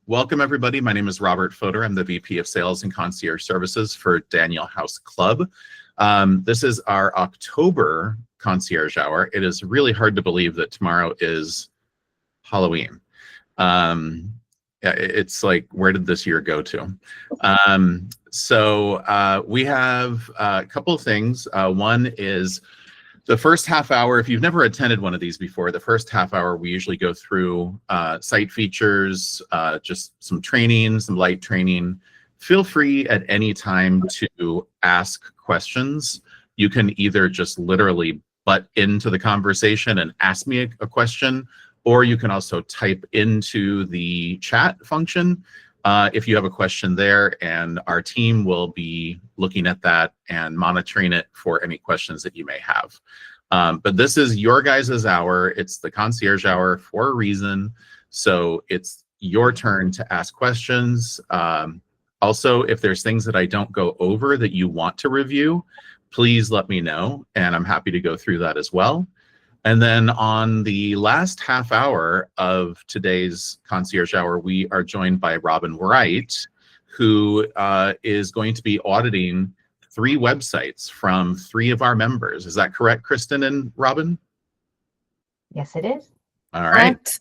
Welcome everybody. My name is Robert Fodor. I'm the VP of Sales and Concierge Services for Daniel House Club. This is our October concierge hour. It is really hard to believe that tomorrow is Halloween. It's like, where did this year go to? We have a couple of things. One is the first half hour. If you've never attended one of these before, the first half hour we usually go through site features, just some training, some light training. Feel free at any time to ask questions. You can either just literally butt into the conversation and ask me a question, or you can also type into the chat function if you have a question there, and our team will be looking at that and monitoring it for any questions that you may have. But this is your guys' hour. It's the concierge hour for a reason. So it's your turn to ask questions. Also, if there's things that I don't go over that you want to review, please let me know, and I'm happy to go through that as well. And then on the last half hour of today's concierge hour, we are joined by Robin Wright, who is going to be auditing 3 websites from 3 of our members. Is that correct, Kristen and Robin? Yes, it is. All right. Correct.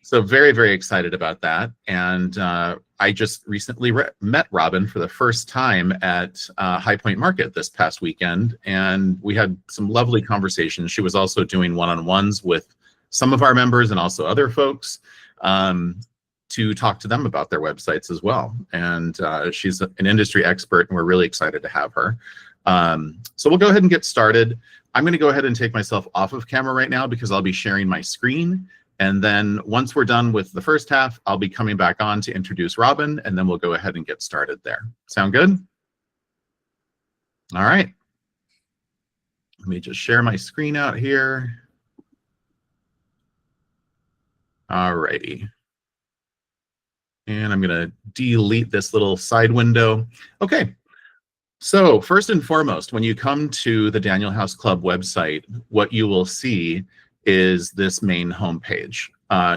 So very, very excited about that. And I just recently met Robin for the first time at High Point Market this past weekend, and we had some lovely conversations. She was also doing one-on-ones with some of our members and also other folks to talk to them about their websites as well. And she's an industry expert, and we're really excited to have her. So we'll go ahead and get started. I'm going to go ahead and take myself off of camera right now because I'll be sharing my screen. And then once we're done with the first half, I'll be coming back on to introduce Robin, and then we'll go ahead and get started there. Sound good? All right. Let me just share my screen out here. All righty. And I'm going to delete this little side window. Okay. So first and foremost, when you come to the Daniel House Club website, what you will see is this main homepage.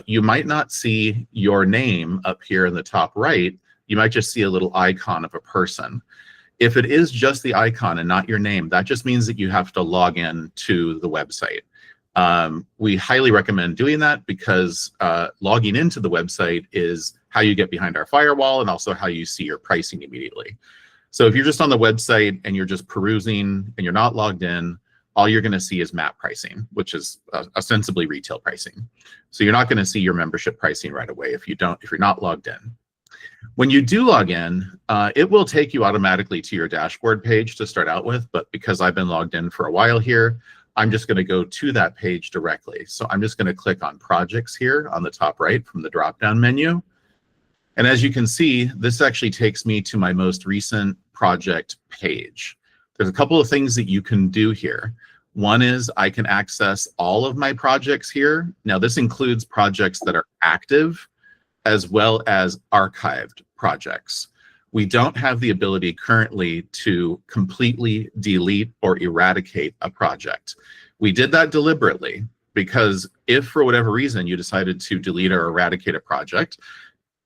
You might not see your name up here in the top right. You might just see a little icon of a person. If it is just the icon and not your name, that just means that you have to log in to the website. We highly recommend doing that because logging into the website is how you get behind our firewall and also how you see your pricing immediately. So if you're just on the website and you're just perusing and you're not logged in, all you're going to see is map pricing, which is ostensibly retail pricing. So you're not going to see your membership pricing right away if you're not logged in. When you do log in, it will take you automatically to your dashboard page to start out with, but because I've been logged in for a while here, I'm just going to go to that page directly. So I'm just going to click on projects here on the top right from the drop-down menu. And as you can see, this actually takes me to my most recent project page. There's a couple of things that you can do here. One is I can access all of my projects here. Now this includes projects that are active as well as archived projects. We don't have the ability currently to completely delete or eradicate a project. We did that deliberately because if for whatever reason you decided to delete or eradicate a project,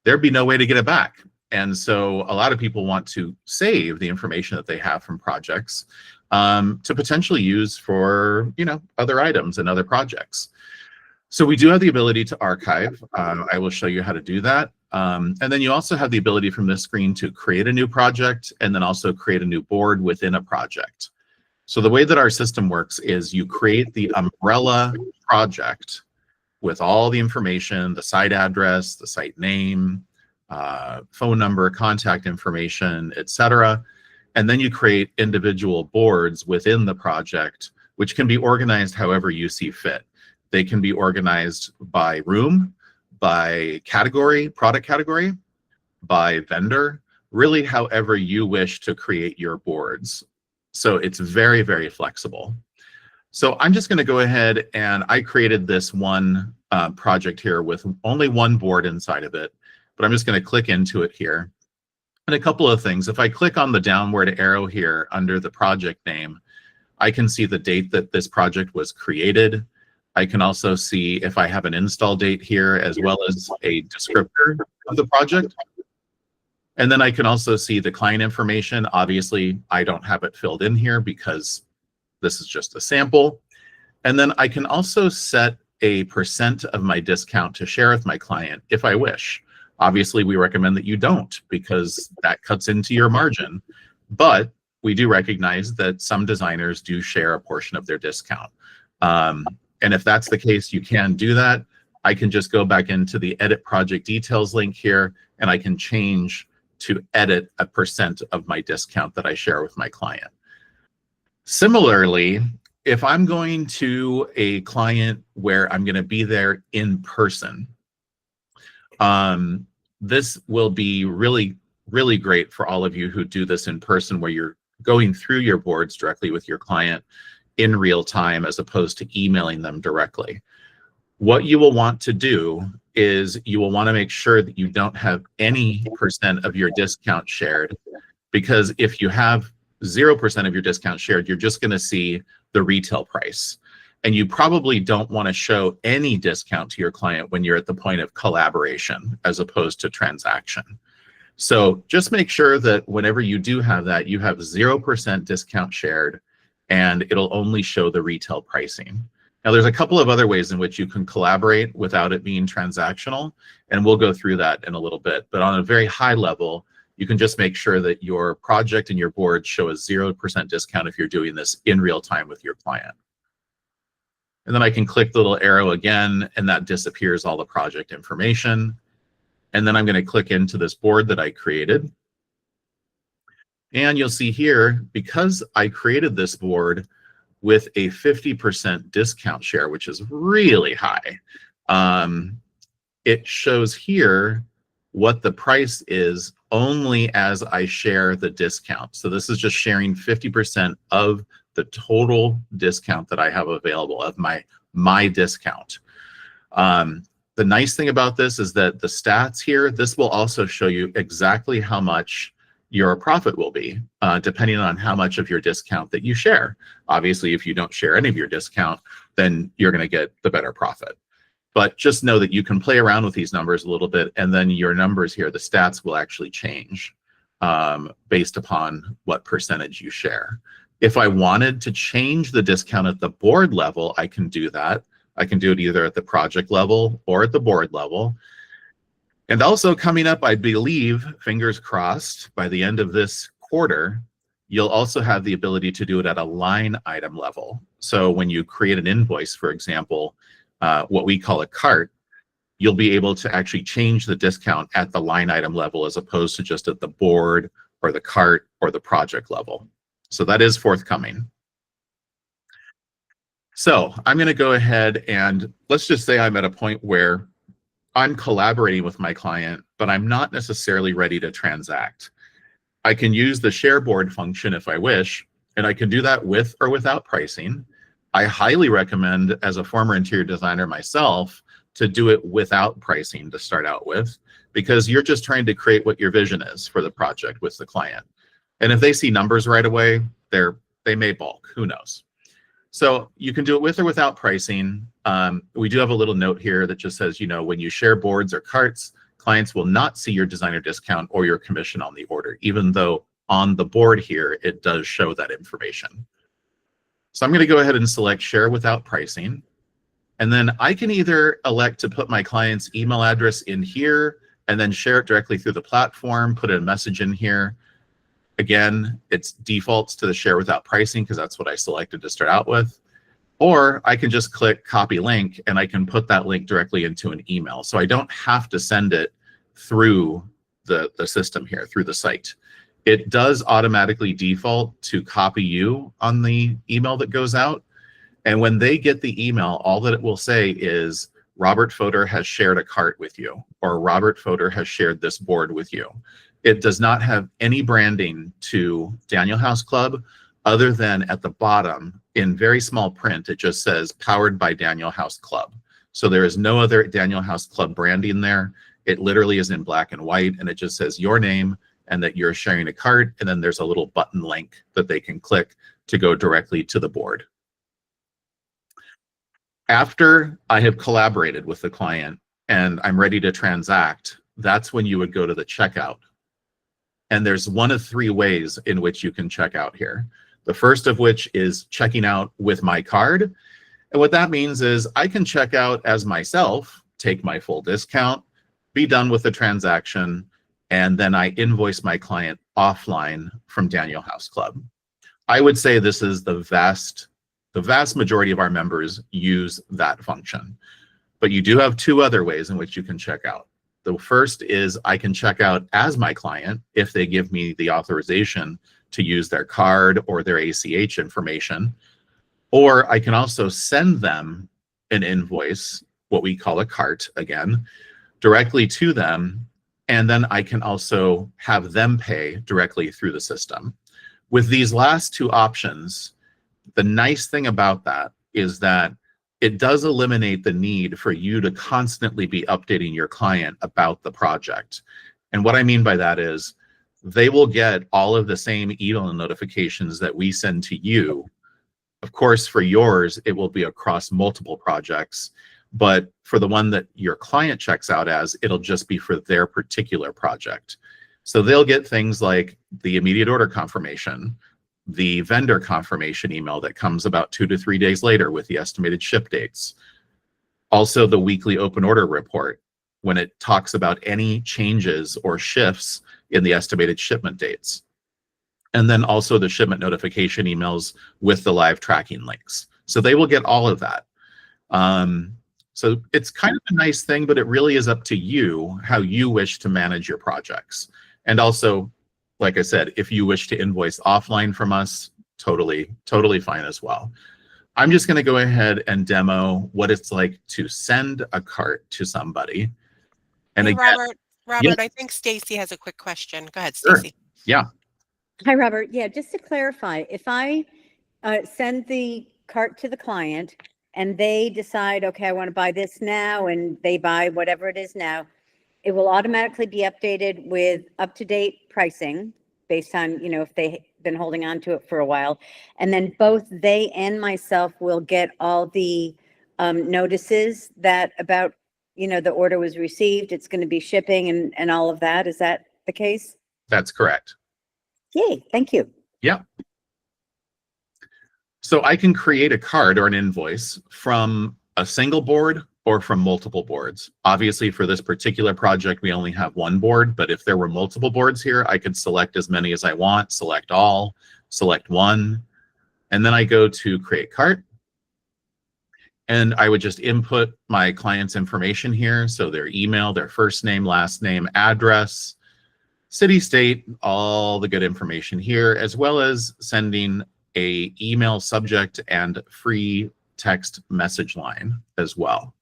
there'd be no way to get it back. And so a lot of people want to save the information that they have from projects to potentially use for, other items and other projects. So we do have the ability to archive. I will show you how to do that. And then you also have the ability from this screen to create a new project and then also create a new board within a project. So the way that our system works is you create the umbrella project with all the information, the site address, the site name, phone number, contact information, etc. And then you create individual boards within the project, which can be organized however you see fit. They can be organized by room, by category, product category, by vendor, really however you wish to create your boards. So it's very, very flexible. So I'm just going to go ahead and I created this one project here with only one board inside of it. But I'm just going to click into it here. And a couple of things. If I click on the downward arrow here under the project name, I can see the date that this project was created. I can also see if I have an install date here, as well as a descriptor of the project. And then I can also see the client information. Obviously, I don't have it filled in here because this is just a sample. And then I can also set a % of my discount to share with my client if I wish. Obviously, we recommend that you don't, because that cuts into your margin. But we do recognize that some designers do share a portion of their discount. And if that's the case, you can do that. I can just go back into the edit project details link here, and I can change to edit a % of my discount that I share with my client. Similarly, if I'm going to a client where I'm going to be there in person, this will be really, really great for all of you who do this in person, where you're going through your boards directly with your client in real time, as opposed to emailing them directly. What you will want to do is you will want to make sure that you don't have any % of your discount shared, because if you have 0% of your discount shared, you're just going to see the retail price. And you probably don't want to show any discount to your client when you're at the point of collaboration as opposed to transaction. So just make sure that whenever you do have that, you have 0% discount shared, and it'll only show the retail pricing. Now, there's a couple of other ways in which you can collaborate without it being transactional, and we'll go through that in a little bit. But on a very high level, you can just make sure that your project and your board show a 0% discount if you're doing this in real time with your client. And then I can click the little arrow again, and that disappears all the project information. And then I'm going to click into this board that I created. And you'll see here, because I created this board with a 50% discount share, which is really high, it shows here what the price is only as I share the discount. So this is just sharing 50% of the total discount that I have available, of my discount. The nice thing about this is that the stats here, this will also show you exactly how much your profit will be, depending on how much of your discount that you share. Obviously, if you don't share any of your discount, then you're going to get the better profit. But just know that you can play around with these numbers a little bit, and then your numbers here, the stats, will actually change based upon what percentage you share. If I wanted to change the discount at the board level, I can do that. I can do it either at the project level or at the board level. And also coming up, I believe, fingers crossed, by the end of this quarter, you'll also have the ability to do it at a line item level. So when you create an invoice, for example, what we call a cart, you'll be able to actually change the discount at the line item level, as opposed to just at the board or the cart or the project level. So that is forthcoming. So I'm going to go ahead and let's just say I'm at a point where I'm collaborating with my client, but I'm not necessarily ready to transact. I can use the share board function if I wish, and I can do that with or without pricing. I highly recommend, as a former interior designer myself, to do it without pricing to start out with, because you're just trying to create what your vision is for the project with the client. And if they see numbers right away, they may balk, who knows? So you can do it with or without pricing. We do have a little note here that just says, when you share boards or carts, clients will not see your designer discount or your commission on the order, even though on the board here, it does show that information. So I'm going to go ahead and select share without pricing. And then I can either elect to put my client's email address in here and then share it directly through the platform, put a message in here. Again, it's defaults to the share without pricing because that's what I selected to start out with. Or I can just click copy link, and I can put that link directly into an email. So I don't have to send it through the system here, through the site. It does automatically default to copy you on the email that goes out. And when they get the email, all that it will say is, Robert Fodor has shared a cart with you, or Robert Fodor has shared this board with you. It does not have any branding to Daniel House Club, other than at the bottom in very small print, it just says powered by Daniel House Club. So there is no other Daniel House Club branding there. It literally is in black and white, and it just says your name and that you're sharing a cart, and then there's a little button link that they can click to go directly to the board. After I have collaborated with the client and I'm ready to transact, that's when you would go to the checkout. And there's one of three ways in which you can check out here. The first of which is checking out with my card. And what that means is I can check out as myself, take my full discount, be done with the transaction, and then I invoice my client offline from Daniel House Club. I would say this is the vast majority of our members use that function. But you do have two other ways in which you can check out. The first is I can check out as my client if they give me the authorization to use their card or their ACH information. Or I can also send them an invoice, what we call a cart again, directly to them. And then I can also have them pay directly through the system. With these last two options, the nice thing about that is that it does eliminate the need for you to constantly be updating your client about the project. And what I mean by that is they will get all of the same email notifications that we send to you. Of course, for yours, it will be across multiple projects, but for the one that your client checks out as, it'll just be for their particular project. So they'll get things like the immediate order confirmation, the vendor confirmation email that comes about 2 to 3 days later with the estimated ship dates. Also the weekly open order report when it talks about any changes or shifts in the estimated shipment dates. And then also the shipment notification emails with the live tracking links. So they will get all of that. So it's kind of a nice thing, but it really is up to you how you wish to manage your projects. And also, like I said, if you wish to invoice offline from us, totally fine as well. I'm just going to go ahead and demo what it's like to send a cart to somebody. And hey, again, Robert, yes. I think Stacy has a quick question. Go ahead, Sure. Stacy. Yeah. Hi, Robert. Yeah, just to clarify, if I send the cart to the client and they decide, okay, I want to buy this now, and they buy whatever it is now, it will automatically be updated with up-to-date pricing based on, you know, if they've been holding on to it for a while. And then both they and myself will get all the notices that about, you know, the order was received, it's going to be shipping and all of that. Is that the case? That's correct. Yay, thank you. Yeah. So I can create a card or an invoice from a single board or from multiple boards. Obviously, for this particular project, we only have one board, but if there were multiple boards here, I could select as many as I want, select all, select one, and then I go to create cart. And I would just input my client's information here. So their email, their first name, last name, address, city, state, all the good information here, as well as sending a email subject and free text message line as well.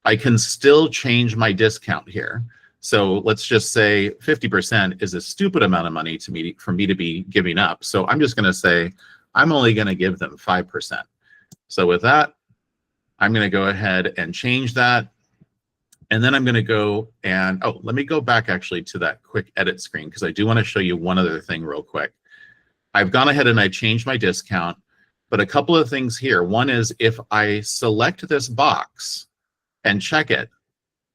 I can still change my discount here. So let's just say 50% is a stupid amount of money to me for me to be giving up. So I'm just going to say I'm only going to give them 5%. So with that, I'm going to go ahead and change that. And then I'm going to go and, oh, let me go back actually to that quick edit screen because I do want to show you one other thing real quick. I've gone ahead and I changed my discount, but a couple of things here. One is if I select this box and check it,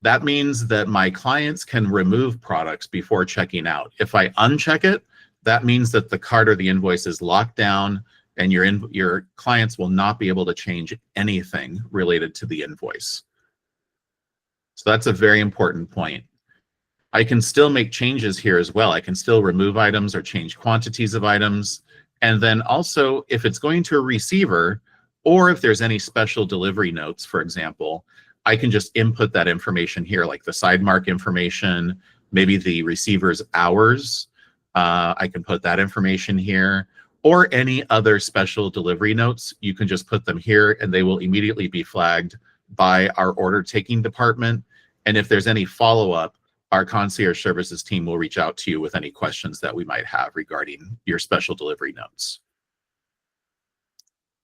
that means that my clients can remove products before checking out. If I uncheck it, that means that the cart or the invoice is locked down and your clients will not be able to change anything related to the invoice. So that's a very important point. I can still make changes here as well. I can still remove items or change quantities of items. And then also, if it's going to a receiver, or if there's any special delivery notes, for example, I can just input that information here, like the side mark information, maybe the receiver's hours. I can put that information here, or any other special delivery notes. You can just put them here and they will immediately be flagged by our order taking department. And if there's any follow-up, our concierge services team will reach out to you with any questions that we might have regarding your special delivery notes.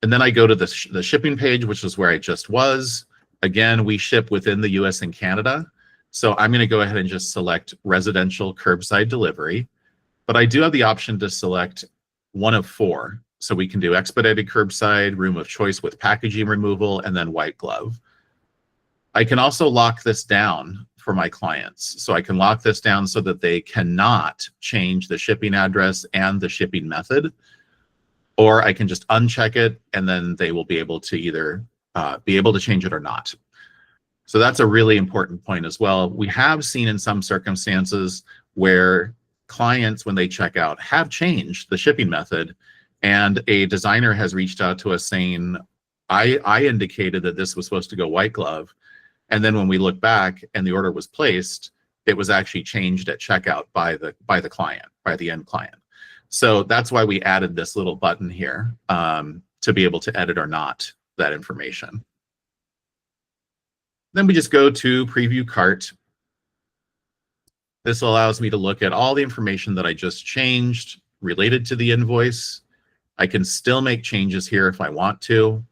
And then I go to the shipping page, which is where I just was. Again, we ship within the US and Canada. So I'm going to go ahead and just select residential curbside delivery. But I do have the option to select one of four. So we can do expedited curbside, room of choice with packaging removal, and then white glove. I can also lock this down for my clients. So I can lock this down so that they cannot change the shipping address and the shipping method, or I can just uncheck it and then they will be able to either be able to change it or not. So that's a really important point as well. We have seen in some circumstances where clients, when they check out, have changed the shipping method, and a designer has reached out to us saying, I indicated that this was supposed to go white glove. And then when we look back and the order was placed, it was actually changed at checkout by the client, by the end client. So that's why we added this little button here to be able to edit or not that information. Then we just go to preview cart. This allows me to look at all the information that I just changed related to the invoice. I can still make changes here if I want to.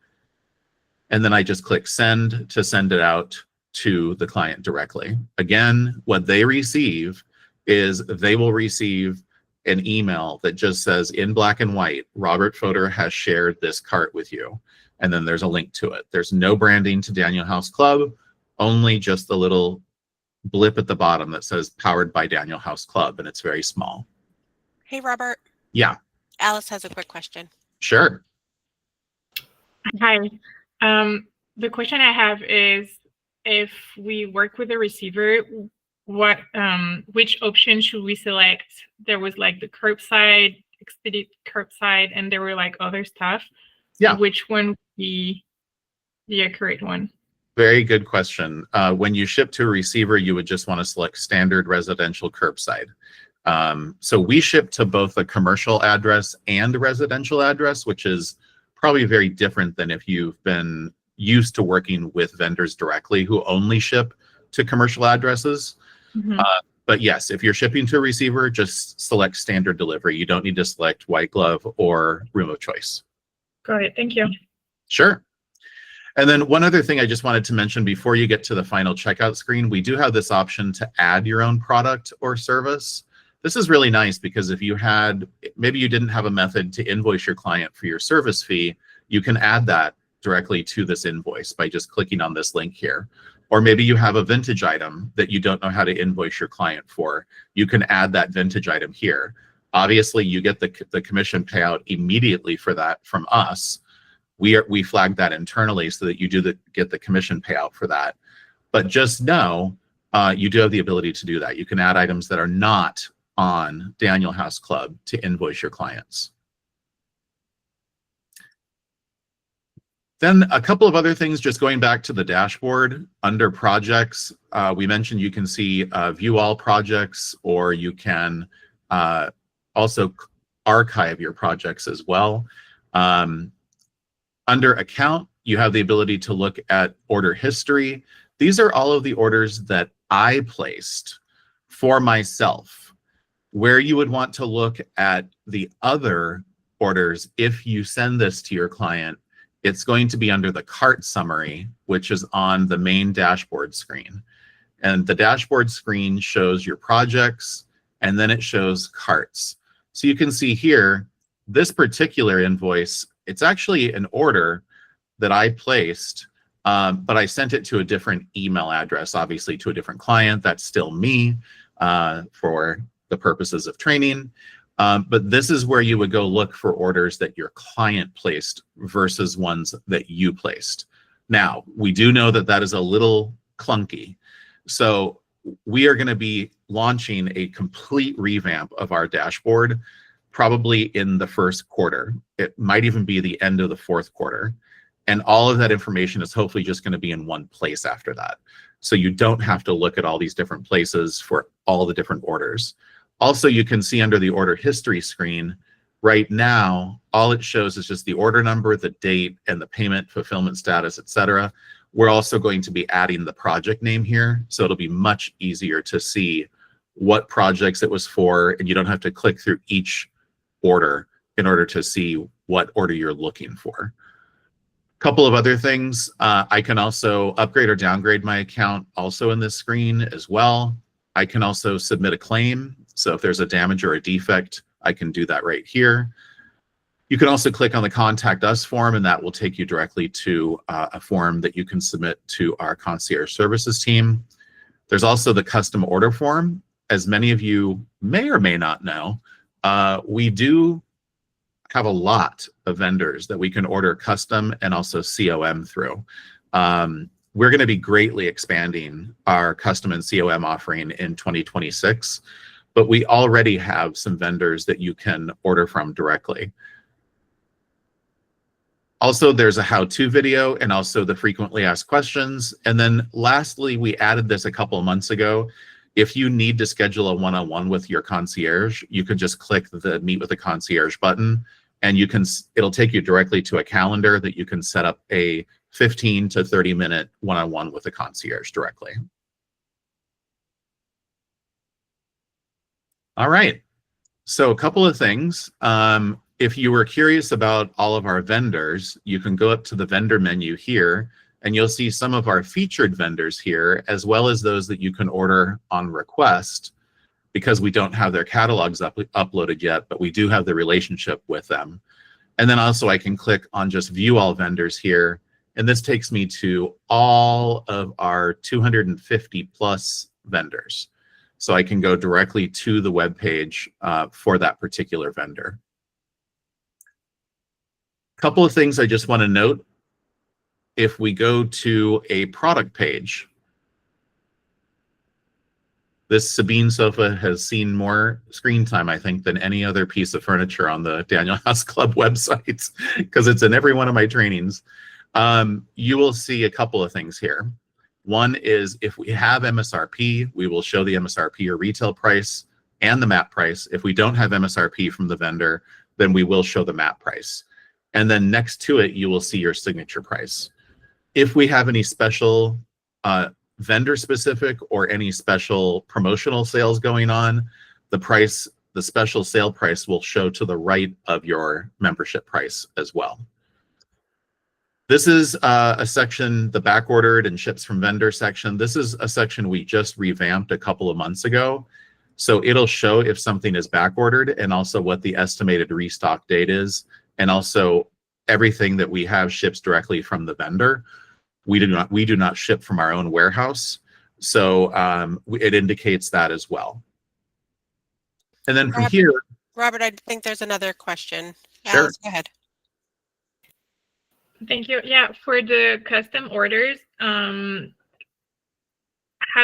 And then I just click send to send it out to the client directly. Again, what they receive is they will receive an email that just says in black and white, Robert Fodor has shared this cart with you. And then there's a link to it. There's no branding to Daniel House Club, only just the little blip at the bottom that says powered by Daniel House Club, and it's very small. Hey, Robert. Yeah, Alice has a quick question. sure. Hi. The question I have is, if we work with a receiver, which option should we select? There was like the curbside, expedite curbside, and there were like other stuff. Yeah. Which one would be the accurate one? Very good question. When you ship to a receiver, you would just want to select standard residential curbside. So we ship to both a commercial address and a residential address, which is probably very different than if you've been used to working with vendors directly who only ship to commercial addresses. Mm-hmm. But yes, if you're shipping to a receiver, just select standard delivery. You don't need to select white glove or room of choice. Got it. Thank you. Sure. And then one other thing I just wanted to mention before you get to the final checkout screen, we do have this option to add your own product or service. This is really nice because if you had, maybe you didn't have a method to invoice your client for your service fee, you can add that directly to this invoice by just clicking on this link here. Or maybe you have a vintage item that you don't know how to invoice your client for. You can add that vintage item here. Obviously, you get the commission payout immediately for that from us. We flag that internally so that you do get the commission payout for that. But just know you do have the ability to do that. You can add items that are not on Daniel House Club to invoice your clients. Then a couple of other things, just going back to the dashboard under projects, we mentioned you can see view all projects, or you can also archive your projects as well. Under account, you have the ability to look at order history. These are all of the orders that I placed for myself. Where you would want to look at the other orders, if you send this to your client, it's going to be under the cart summary, which is on the main dashboard screen. And the dashboard screen shows your projects, and then it shows carts. So you can see here, this particular invoice, it's actually an order that I placed, but I sent it to a different email address, obviously to a different client. That's still me for the purposes of training. But this is where you would go look for orders that your client placed versus ones that you placed. Now, we do know that that is a little clunky. So we are going to be launching a complete revamp of our dashboard, probably in the first quarter. It might even be the end of the fourth quarter. And all of that information is hopefully just going to be in one place after that. So you don't have to look at all these different places for all the different orders. Also, you can see under the order history screen, right now, all it shows is just the order number, the date, and the payment, fulfillment status, etc. We're also going to be adding the project name here, so it'll be much easier to see what projects it was for, and you don't have to click through each order in order to see what order you're looking for. A couple of other things, I can also upgrade or downgrade my account also in this screen as well. I can also submit a claim. So if there's a damage or a defect, I can do that right here. You can also click on the Contact Us form, and that will take you directly to a form that you can submit to our concierge services team. There's also the custom order form. As many of you may or may not know, we do have a lot of vendors that we can order custom and also COM through. We're going to be greatly expanding our custom and COM offering in 2026, but we already have some vendors that you can order from directly. Also, there's a how-to video and also the frequently asked questions. And then lastly, we added this a couple of months ago. If you need to schedule a one-on-one with your concierge, you can just click the Meet with the Concierge button, and it'll take you directly to a calendar that you can set up a 15 to 30-minute one-on-one with the concierge directly. All right, so a couple of things. If you were curious about all of our vendors, you can go up to the vendor menu here, and you'll see some of our featured vendors here, as well as those that you can order on request, because we don't have their catalogs uploaded yet, but we do have the relationship with them. And then also I can click on just view all vendors here, and this takes me to all of our 250 plus vendors. So I can go directly to the web page for that particular vendor. Couple of things I just want to note. If we go to a product page, this Sabine sofa has seen more screen time, I think, than any other piece of furniture on the Daniel House Club website, because it's in every one of my trainings. You will see a couple of things here. One is if we have MSRP, we will show the MSRP or retail price and the MAP price. If we don't have MSRP from the vendor, then we will show the MAP price. And then next to it, you will see your signature price. If we have any special vendor specific or any special promotional sales going on, the special sale price will show to the right of your membership price as well. This is a section, the back ordered and ships from vendor section. This is a section we just revamped a couple of months ago. So it'll show if something is back ordered and also what the estimated restock date is. And also everything that we have ships directly from the vendor. We do not ship from our own warehouse. So it indicates that as well. And then from here. Robert, I think there's another question. Sure. Alice, go ahead. Thank you. Yeah, for the custom orders, how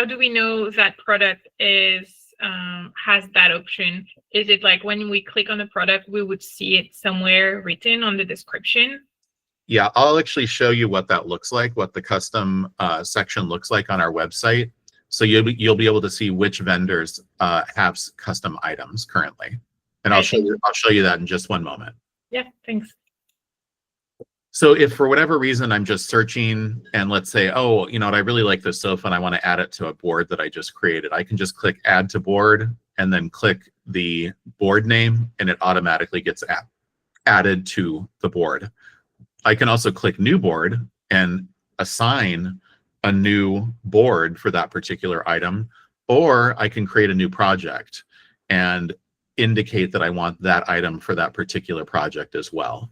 do we know that product has that option? Is it like when we click on the product, we would see it somewhere written on the description? Yeah, I'll actually show you what that looks like, what the custom section looks like on our website. So you'll be able to see which vendors have custom items currently. And I'll show you that in just one moment. Yeah, thanks. So if for whatever reason I'm just searching and let's say, oh, you know what, I really like this sofa and I want to add it to a board that I just created, I can just click add to board and then click the board name and it automatically gets added to the board. I can also click new board and assign a new board for that particular item, or I can create a new project and indicate that I want that item for that particular project as well.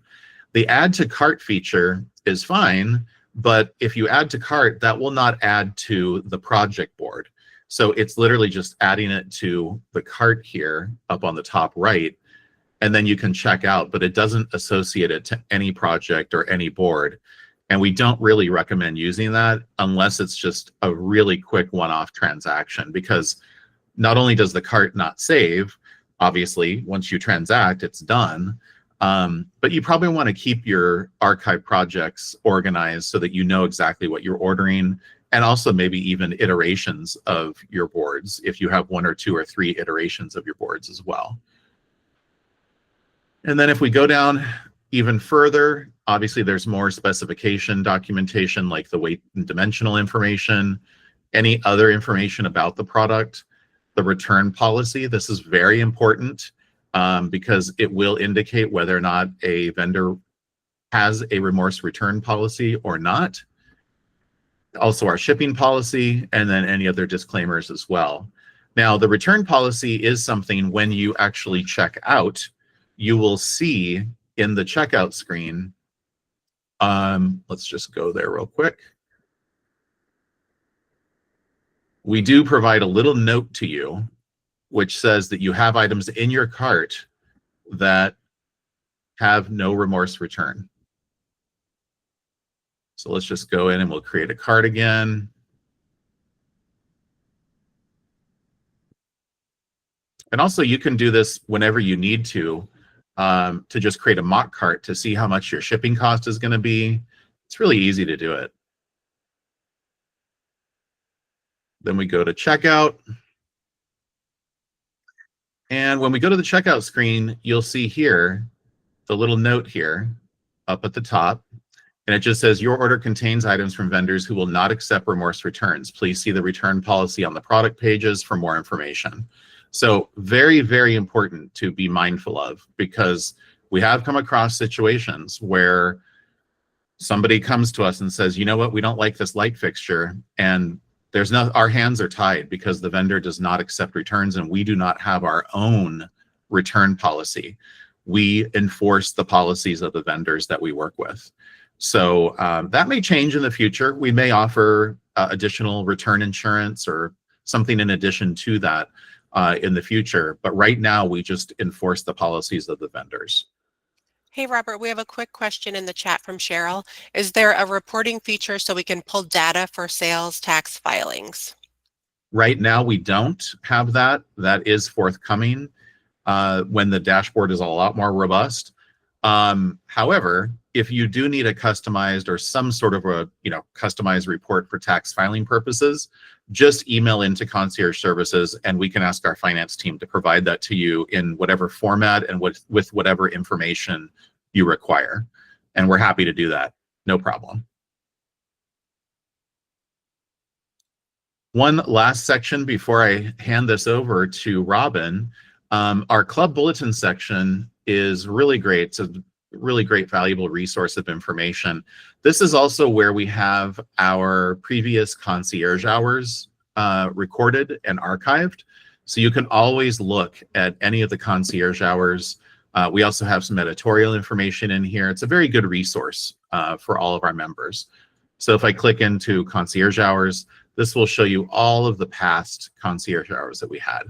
The add to cart feature is fine, but if you add to cart, that will not add to the project board. So it's literally just adding it to the cart here up on the top right, and then you can check out, but it doesn't associate it to any project or any board. And we don't really recommend using that unless it's just a really quick one-off transaction, because not only does the cart not save, obviously, once you transact, it's done. But you probably want to keep your archive projects organized so that you know exactly what you're ordering, and also maybe even iterations of your boards if you have 1 or 2 or 3 iterations of your boards as well. And then if we go down even further, obviously there's more specification documentation like the weight and dimensional information, any other information about the product, the return policy. This is very important. Because it will indicate whether or not a vendor has a remorse return policy or not. Also our shipping policy, and then any other disclaimers as well. Now, the return policy is something when you actually check out, you will see in the checkout screen, let's just go there real quick. We do provide a little note to you, which says that you have items in your cart that have no remorse return. So let's just go in and we'll create a cart again. And also you can do this whenever you need to just create a mock cart to see how much your shipping cost is going to be. It's really easy to do it. Then we go to checkout. And when we go to the checkout screen, you'll see here the little note here up at the top. And it just says, your order contains items from vendors who will not accept remorse returns. Please see the return policy on the product pages for more information. So very, very important to be mindful of, because we have come across situations where somebody comes to us and says, you know what, we don't like this light fixture, and there's no, our hands are tied because the vendor does not accept returns and we do not have our own return policy. We enforce the policies of the vendors that we work with. So that may change in the future. We may offer additional return insurance or something in addition to that in the future. But right now, we just enforce the policies of the vendors. Hey, Robert, we have a quick question in the chat from Cheryl. Is there a reporting feature so we can pull data for sales tax filings? Right now, we don't have that. That is forthcoming when the dashboard is a lot more robust. However, if you do need a customized or some sort of a customized report for tax filing purposes, just email into Concierge Services and we can ask our finance team to provide that to you in whatever format and with whatever information you require. And we're happy to do that, no problem. One last section before I hand this over to Robin. Our club bulletin section is really great. It's a really great, valuable resource of information. This is also where we have our previous concierge hours recorded and archived. So you can always look at any of the concierge hours. We also have some editorial information in here. It's a very good resource for all of our members. So if I click into concierge hours, this will show you all of the past concierge hours that we had.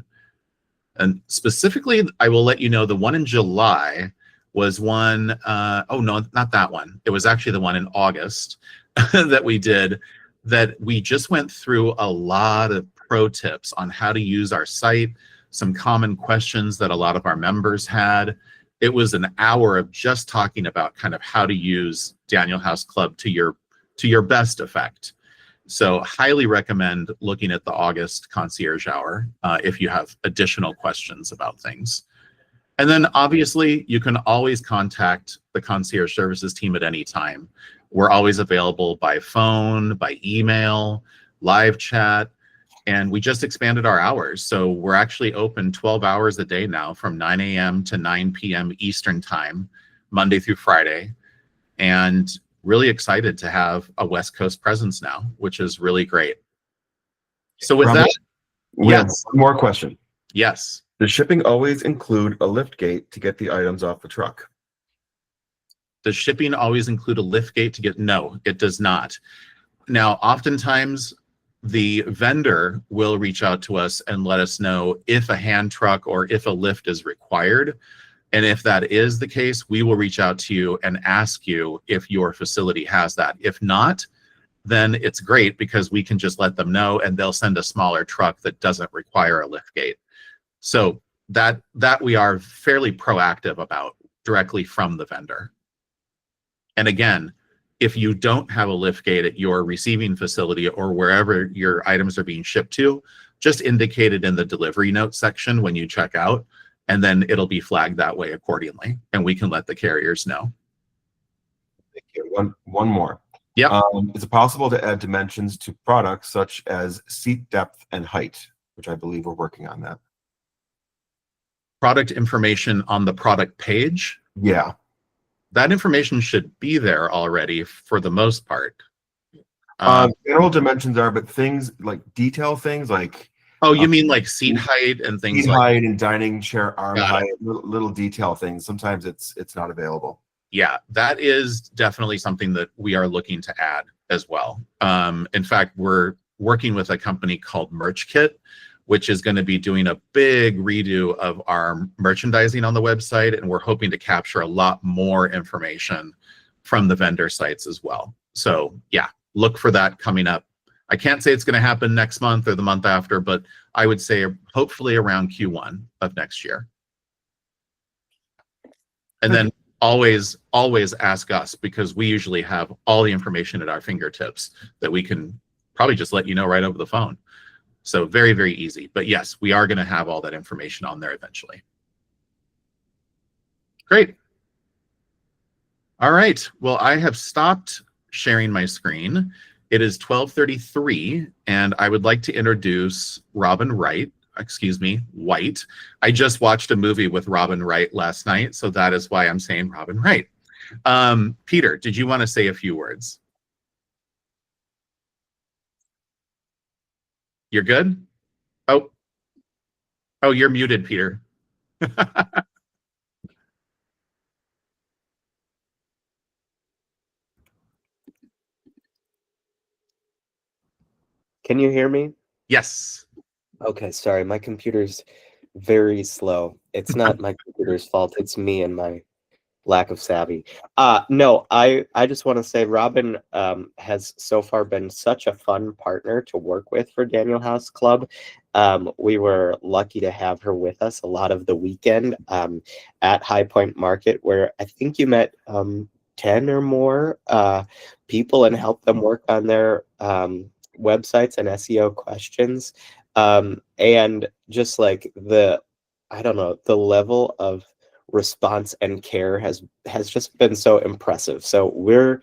And specifically, I will let you know the one in July was one, oh no, not that one. It was actually the one in August that we did, that we just went through a lot of pro tips on how to use our site, some common questions that a lot of our members had. It was an hour of just talking about kind of how to use Daniel House Club to your best effect. So highly recommend looking at the August concierge hour if you have additional questions about things. And then obviously you can always contact the concierge services team at any time. We're always available by phone, by email, live chat, and we just expanded our hours. So we're actually open 12 hours a day now from 9 a.m. to 9 p.m. Eastern time, Monday through Friday. And really excited to have a West Coast presence now, which is really great. So with that, yes. One more question. Yes. Does shipping always include a lift gate to get the items off the truck? Does shipping always include a lift gate to get? No, it does not. Now, oftentimes the vendor will reach out to us and let us know if a hand truck or if a lift is required. And if that is the case, we will reach out to you and ask you if your facility has that. If not, then it's great because we can just let them know and they'll send a smaller truck that doesn't require a lift gate. So that we are fairly proactive about directly from the vendor. And again, if you don't have a lift gate at your receiving facility or wherever your items are being shipped to, just indicate it in the delivery note section when you check out, and then it'll be flagged that way accordingly, and we can let the carriers know. Thank you. One more. Yeah. Is it possible to add dimensions to products such as seat depth and height, which I believe we're working on that? Product information on the product page? Yeah. That information should be there already for the most part. General dimensions are, but things like detail things like Oh, you mean like seat height and things Seat like height and dining chair arm Got it. height, little detail things. Sometimes it's not available. Yeah, that is definitely something that we are looking to add as well. In fact, we're working with a company called Merch Kit, which is going to be doing a big redo of our merchandising on the website, and we're hoping to capture a lot more information from the vendor sites as well. So yeah, look for that coming up. I can't say it's going to happen next month or the month after, but I would say hopefully around Q1 of next year. And then always ask us, because we usually have all the information at our fingertips that we can probably just let you know right over the phone. So very, very easy. But yes, we are going to have all that information on there eventually. Great. All right. Well, I have stopped sharing my screen. It is 12:33, and I would like to introduce Robin White. I just watched a movie with Robin Wright last night, so that is why I'm saying Robin Wright. Peter, did you want to say a few words? You're good? Oh, you're muted, Peter. Can you hear me? Yes. Okay, sorry, my computer's very slow. It's not my computer's fault, it's me and my lack of savvy. No, I just want to say Robin has so far been such a fun partner to work with for Daniel House Club. We were lucky to have her with us a lot of the weekend at High Point Market, where I think you met 10 or more people and helped them work on their websites and SEO questions. And just like the level of response and care has just been so impressive. So we're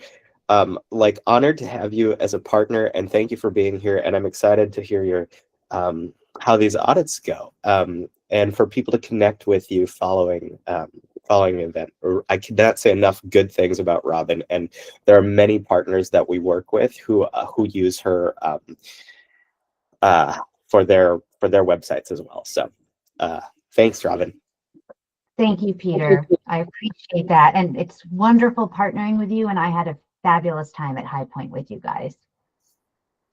like honored to have you as a partner, and thank you for being here. And I'm excited to hear your how these audits go, and for people to connect with you following the event. I cannot say enough good things about Robin, and there are many partners that we work with who use her for their websites as well. So thanks, Robin. Thank you, Peter. I appreciate that. And it's wonderful partnering with you. And I had a fabulous time at High Point with you guys.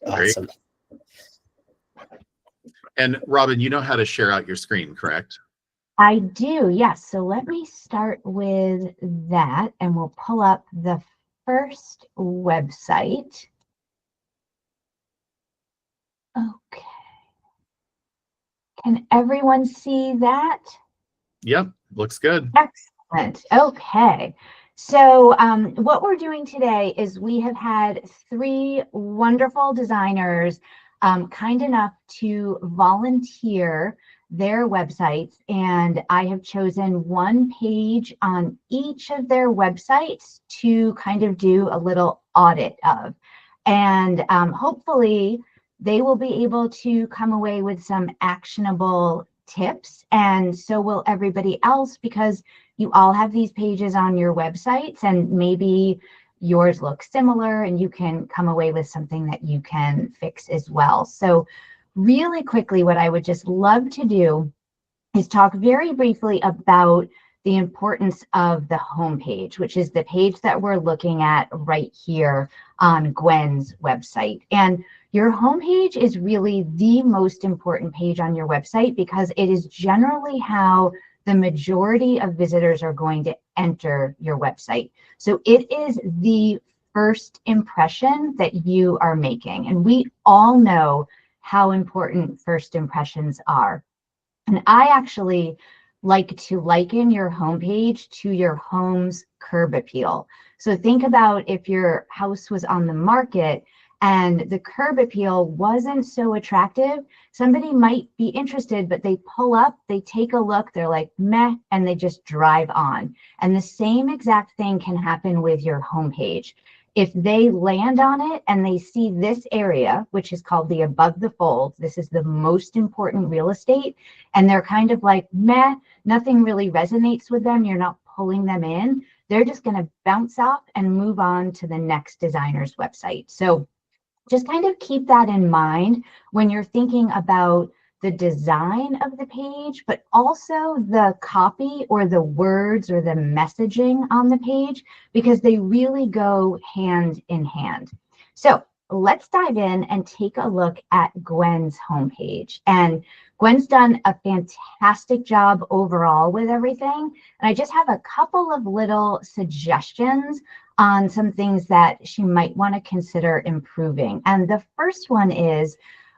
Awesome. And Robin, you know how to share out your screen, correct? I do, yes. So let me start with that, and we'll pull up the first website. Okay. Can everyone see that? Yep, looks good. Excellent. Okay. So what we're doing today is we have had 3 wonderful designers kind enough to volunteer their websites, and I have chosen one page on each of their websites to kind of do a little audit of. And hopefully they will be able to come away with some actionable tips, and so will everybody else, because you all have these pages on your websites, and maybe yours look similar and you can come away with something that you can fix as well. So really quickly, what I would just love to do is talk very briefly about the importance of the homepage, which is the page that we're looking at right here on Gwen's website. And your homepage is really the most important page on your website, because it is generally how the majority of visitors are going to enter your website. So it is the first impression that you are making. And we all know how important first impressions are. And I actually like to liken your homepage to your home's curb appeal. So think about if your house was on the market and the curb appeal wasn't so attractive, somebody might be interested, but they pull up, they take a look, they're like, meh, and they just drive on. And the same exact thing can happen with your homepage. If they land on it and they see this area, which is called the above the fold, this is the most important real estate, and they're kind of like, meh, nothing really resonates with them, you're not pulling them in, they're just going to bounce off and move on to the next designer's website. So just kind of keep that in mind when you're thinking about the design of the page, but also the copy or the words or the messaging on the page, because they really go hand in hand. So let's dive in and take a look at Gwen's homepage. And Gwen's done a fantastic job overall with everything. And I just have a couple of little suggestions on some things that she might want to consider improving. And the first one is,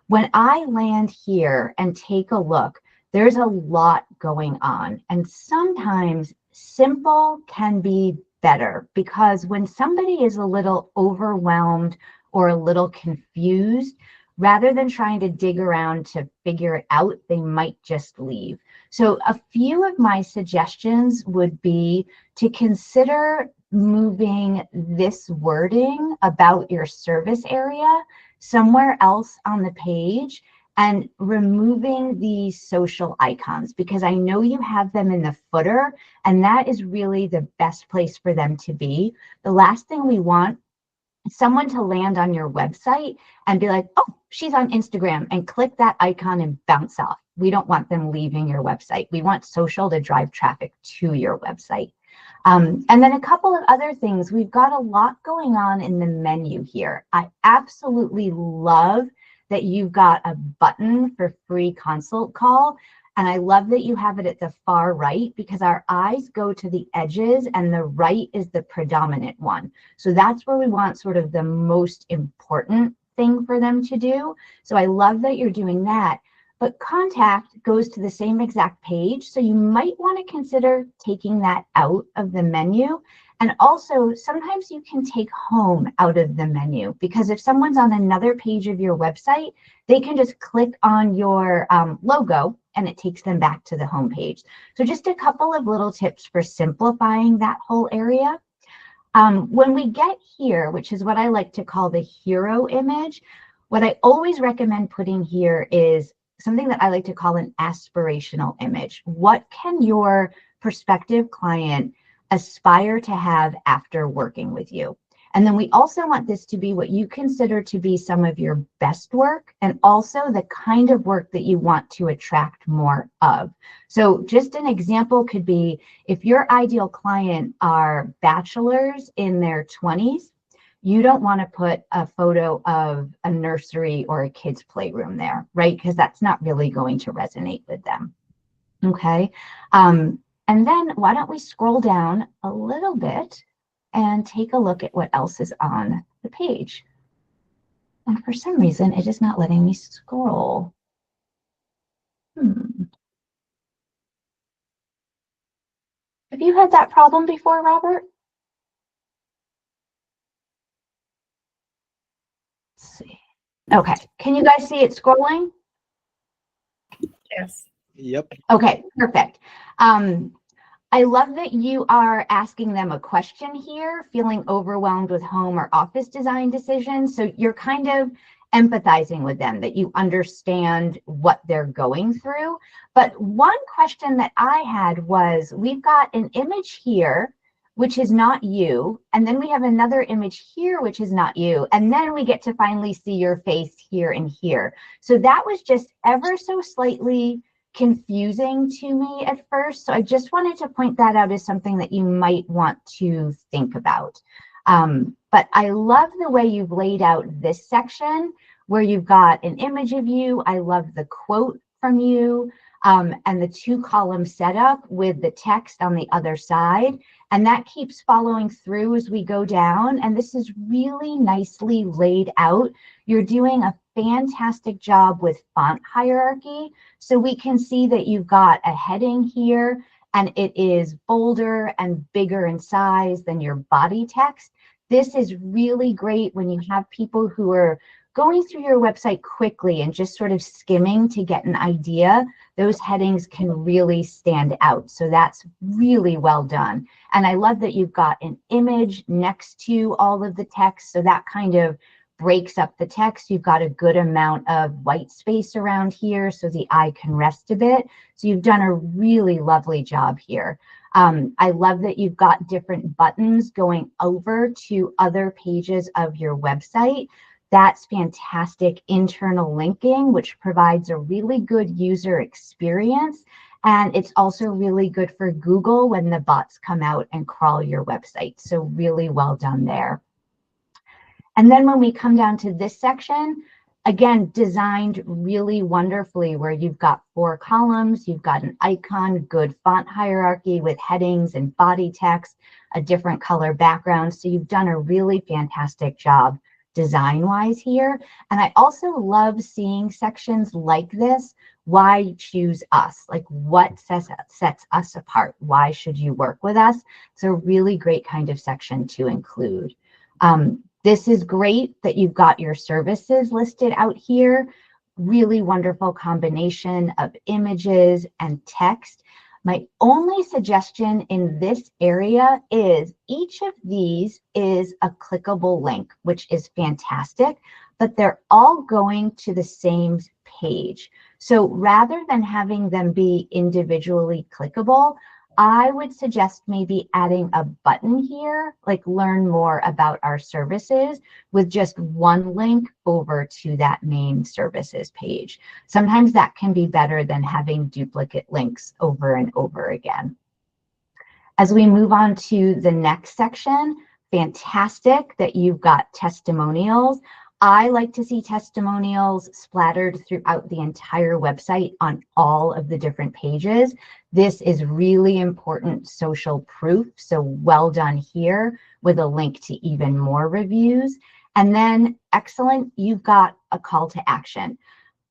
when I land here and take a look, there's a lot going on. And sometimes simple can be better, because when somebody is a little overwhelmed or a little confused, rather than trying to dig around to figure it out, they might just leave. So a few of my suggestions would be to consider moving this wording about your service area somewhere else on the page and removing the social icons, because I know you have them in the footer, and that is really the best place for them to be. The last thing we want is someone to land on your website and be like, oh, she's on Instagram, and click that icon and bounce off. We don't want them leaving your website. We want social to drive traffic to your website. And then a couple of other things. We've got a lot going on in the menu here. I absolutely love that you've got a button for free consult call. And I love that you have it at the far right, because our eyes go to the edges and the right is the predominant one. So that's where we want sort of the most important thing for them to do. So I love that you're doing that. But contact goes to the same exact page. So you might want to consider taking that out of the menu. And also, sometimes you can take home out of the menu, because if someone's on another page of your website, they can just click on your logo and it takes them back to the home page. So just a couple of little tips for simplifying that whole area. When we get here, which is what I like to call the hero image, what I always recommend putting here is something that I like to call an aspirational image. What can your prospective client aspire to have after working with you? And then we also want this to be what you consider to be some of your best work, and also the kind of work that you want to attract more of. So just an example could be, if your ideal client are bachelors in their 20s, you don't want to put a photo of a nursery or a kid's playroom there, right? Because that's not really going to resonate with them. Okay. And then why don't we scroll down a little bit and take a look at what else is on the page. And for some reason, it is not letting me scroll. Have you had that problem before, Robert? Let's see. Okay, can you guys see it scrolling? Yes. Yep. Okay, perfect. I love that you are asking them a question here, feeling overwhelmed with home or office design decisions. So you're kind of empathizing with them, that you understand what they're going through. But one question that I had was, we've got an image here, which is not you. And then we have another image here, which is not you. And then we get to finally see your face here and here. So that was just ever so slightly confusing to me at first. So I just wanted to point that out as something that you might want to think about. But I love the way you've laid out this section where you've got an image of you. I love the quote from you, and the 2-column setup with the text on the other side. And that keeps following through as we go down. And this is really nicely laid out. You're doing a fantastic job with font hierarchy. So we can see that you've got a heading here, and it is bolder and bigger in size than your body text. This is really great when you have people who are going through your website quickly and just sort of skimming to get an idea. Those headings can really stand out. So that's really well done. And I love that you've got an image next to all of the text. So that kind of breaks up the text. You've got a good amount of white space around here so the eye can rest a bit. So you've done a really lovely job here. I love that you've got different buttons going over to other pages of your website. That's fantastic internal linking, which provides a really good user experience. And it's also really good for Google when the bots come out and crawl your website. So really well done there. And then when we come down to this section, again, designed really wonderfully, where you've got 4 columns, you've got an icon, good font hierarchy with headings and body text, a different color background. So you've done a really fantastic job design-wise here. And I also love seeing sections like this. Why choose us? Like, what sets us apart? Why should you work with us? It's a really great kind of section to include. This is great that you've got your services listed out here. Really wonderful combination of images and text. My only suggestion in this area is each of these is a clickable link, which is fantastic, but they're all going to the same page. So rather than having them be individually clickable, I would suggest maybe adding a button here, like learn more about our services, with just one link over to that main services page. Sometimes that can be better than having duplicate links over and over again. As we move on to the next section, fantastic that you've got testimonials. I like to see testimonials splattered throughout the entire website on all of the different pages. This is really important social proof, so well done here with a link to even more reviews. And then, excellent, you've got a call to action.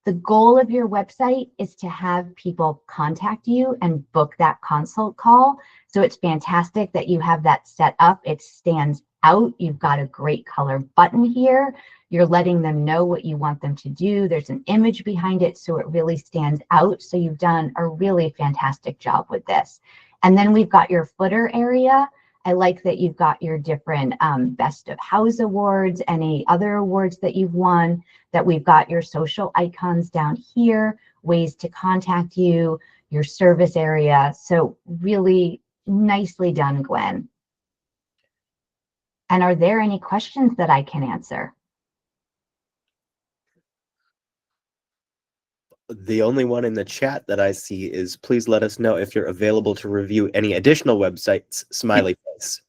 The goal of your website is to have people contact you and book that consult call. So it's fantastic that you have that set up. It stands out. You've got a great color button here. You're letting them know what you want them to do. There's an image behind it, so it really stands out. So you've done a really fantastic job with this. And then we've got your footer area. I like that you've got your different Best of House awards, any other awards that you've won, that we've got your social icons down here, ways to contact you, your service area. So really nicely done, Gwen. And are there any questions that I can answer? The only one in the chat that I see is, please let us know if you're available to review any additional websites, smiley face.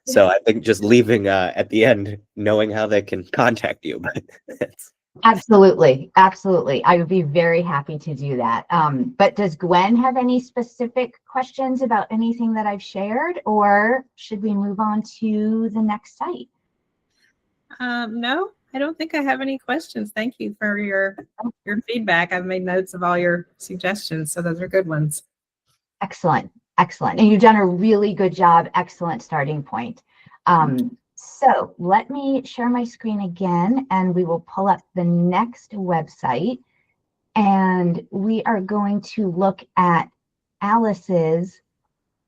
So I think just leaving at the end, knowing how they can contact you. Absolutely, absolutely. I would be very happy to do that. But does Gwen have any specific questions about anything that I've shared, or should we move on to the next site? No, I don't think I have any questions. Thank you for your feedback. I've made notes of all your suggestions, so those are good ones. Excellent, excellent. And you've done a really good job. Excellent starting point. So let me share my screen again, and we will pull up the next website. And we are going to look at Alice's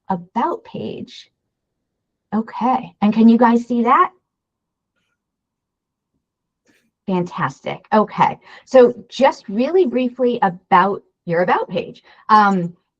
About page. Okay, and can you guys see that? Fantastic. Okay, so just really briefly about your About page.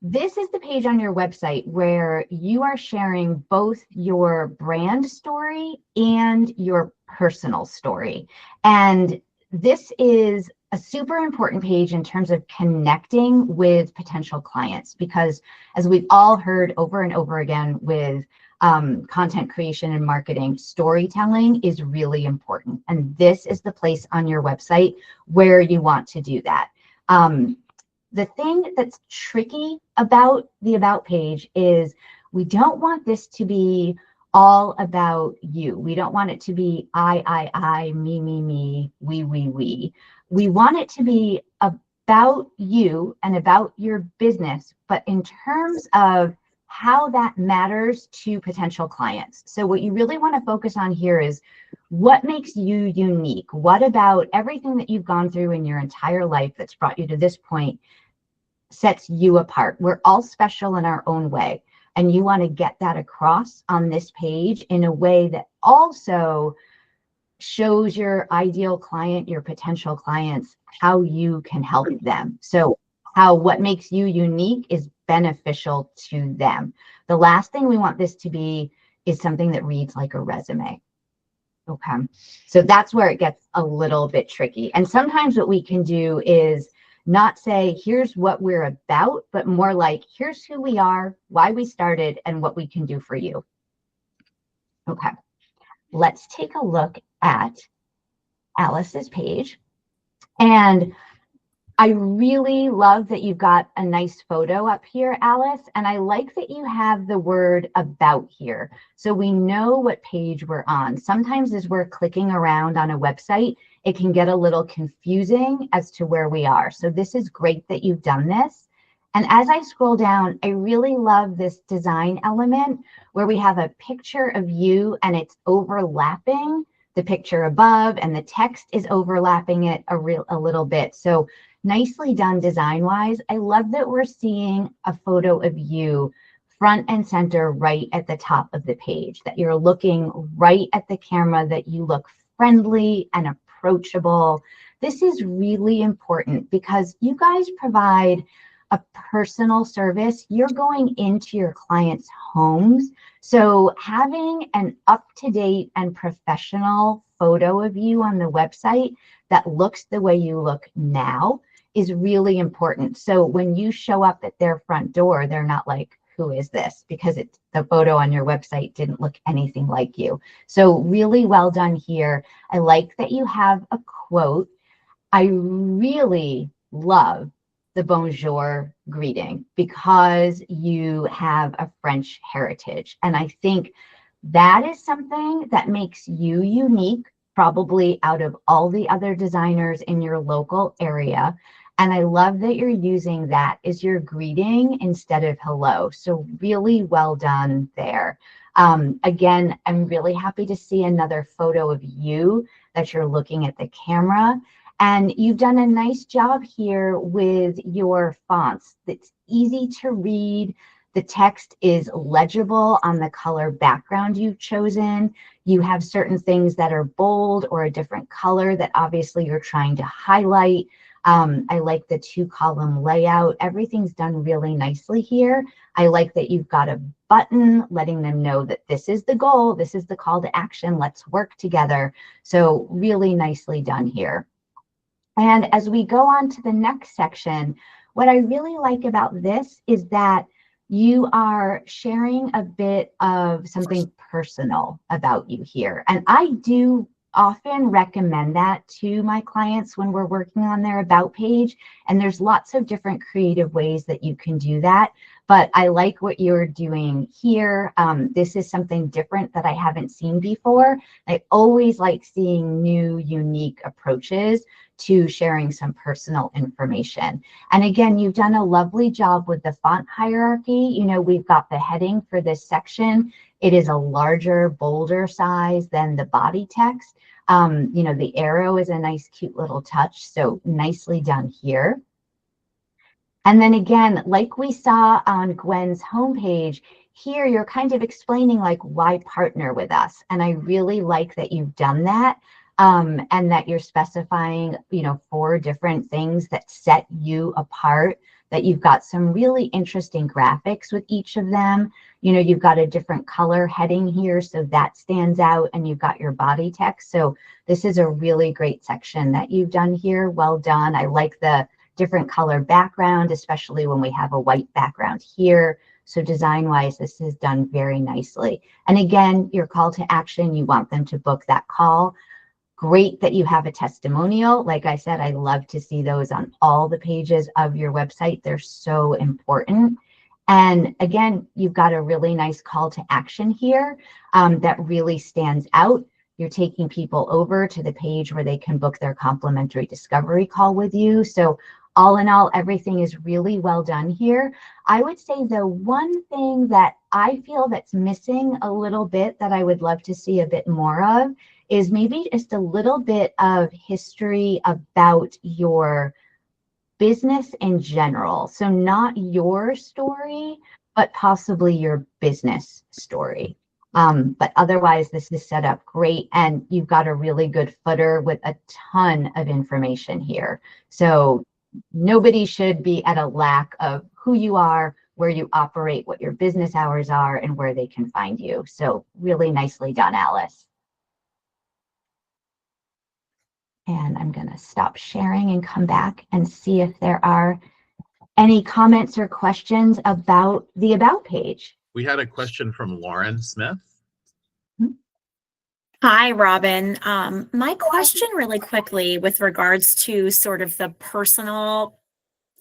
This is the page on your website where you are sharing both your brand story and your personal story. And this is a super important page in terms of connecting with potential clients, because as we've all heard over and over again with content creation and marketing, storytelling is really important. And this is the place on your website where you want to do that. The thing that's tricky about the About page is we don't want this to be all about you. We don't want it to be I, me, we. We want it to be about you and about your business, but in terms of how that matters to potential clients. So what you really want to focus on here is what makes you unique? What about everything that you've gone through in your entire life that's brought you to this point sets you apart? We're all special in our own way. And you want to get that across on this page in a way that also shows your ideal client, your potential clients, how you can help them. So what makes you unique is beneficial to them. The last thing we want this to be is something that reads like a resume. Okay, so that's where it gets a little bit tricky. And sometimes what we can do is not say, here's what we're about, but more like, here's who we are, why we started, and what we can do for you. Okay, let's take a look at Alice's page. And I really love that you've got a nice photo up here, Alice, and I like that you have the word about here, so we know what page we're on. Sometimes as we're clicking around on a website, it can get a little confusing as to where we are. So this is great that you've done this. And as I scroll down, I really love this design element where we have a picture of you and it's overlapping the picture above, and the text is overlapping it a little bit. So nicely done design-wise. I love that we're seeing a photo of you front and center right at the top of the page, that you're looking right at the camera, that you look friendly and approachable. This is really important because you guys provide a personal service. You're going into your clients' homes. So having an up-to-date and professional photo of you on the website that looks the way you look now is really important. So when you show up at their front door, they're not like, who is this? Because it's the photo on your website didn't look anything like you. So really well done here. I like that you have a quote. I really love the bonjour greeting because you have a French heritage. And I think that is something that makes you unique, probably out of all the other designers in your local area. And I love that you're using that as your greeting instead of hello. So really well done there. Again, I'm really happy to see another photo of you that you're looking at the camera. And you've done a nice job here with your fonts. It's easy to read. The text is legible on the color background you've chosen. You have certain things that are bold or a different color that obviously you're trying to highlight. I like the 2-column layout. Everything's done really nicely here. I like that you've got a button letting them know that this is the goal, this is the call to action, let's work together. So really nicely done here. And as we go on to the next section, what I really like about this is that you are sharing a bit of something personal about you here. And I do often recommend that to my clients when we're working on their about page. And there's lots of different creative ways that you can do that. But I like what you're doing here. This is something different that I haven't seen before. I always like seeing new, unique approaches to sharing some personal information. And again, you've done a lovely job with the font hierarchy. You know, we've got the heading for this section. It is a larger, bolder size than the body text. You know, the arrow is a nice, cute little touch. So nicely done here. And then again, like we saw on Gwen's homepage, here you're kind of explaining like why partner with us. And I really like that you've done that. And that you're specifying, you know, 4 different things that set you apart, that you've got some really interesting graphics with each of them. You know, you've got a different color heading here, so that stands out, and you've got your body text. So this is a really great section that you've done here. Well done. I like the different color background, especially when we have a white background here. So design-wise, this is done very nicely. And again, your call to action, you want them to book that call. Great that you have a testimonial. Like I said, I love to see those on all the pages of your website. They're so important. And again, you've got a really nice call to action here that really stands out. You're taking people over to the page where they can book their complimentary discovery call with you. So all in all, everything is really well done here. I would say the one thing that I feel that's missing a little bit that I would love to see a bit more of is maybe just a little bit of history about your business in general. So not your story, but possibly your business story. But otherwise, this is set up great. And you've got a really good footer with a ton of information here. So nobody should be at a lack of who you are, where you operate, what your business hours are, and where they can find you. So really nicely done, Alice. And I'm going to stop sharing and come back and see if there are any comments or questions about the About page. We had a question from Lauren Smith. Hi, Robin. My question really quickly with regards to sort of the personal,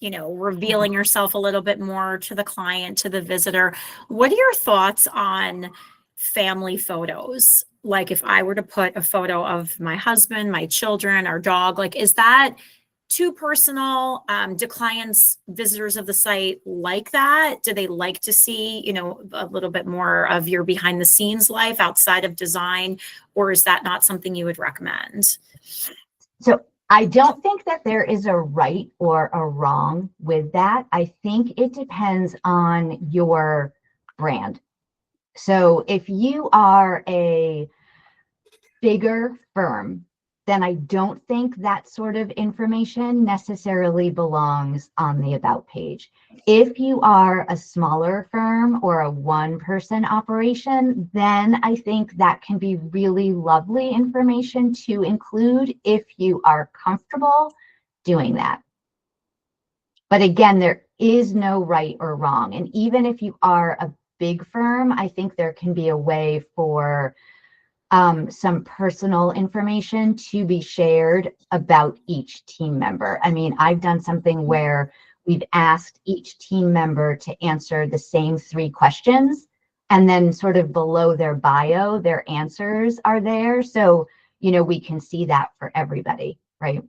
revealing yourself a little bit more to the client, to the visitor. What are your thoughts on family photos? Like if I were to put a photo of my husband, my children, our dog, like, is that too personal? Do clients, visitors of the site like that? Do they like to see, a little bit more of your behind the scenes life outside of design? Or is that not something you would recommend? So I don't think that there is a right or a wrong with that. I think it depends on your brand. So if you are a bigger firm, then I don't think that sort of information necessarily belongs on the About page. If you are a smaller firm or a one-person operation, then I think that can be really lovely information to include if you are comfortable doing that. But again, there is no right or wrong. And even if you are a big firm, I think there can be a way for some personal information to be shared about each team member. I mean, I've done something where we've asked each team member to answer the same 3 questions, and then sort of below their bio, their answers are there. So, we can see that for everybody, right?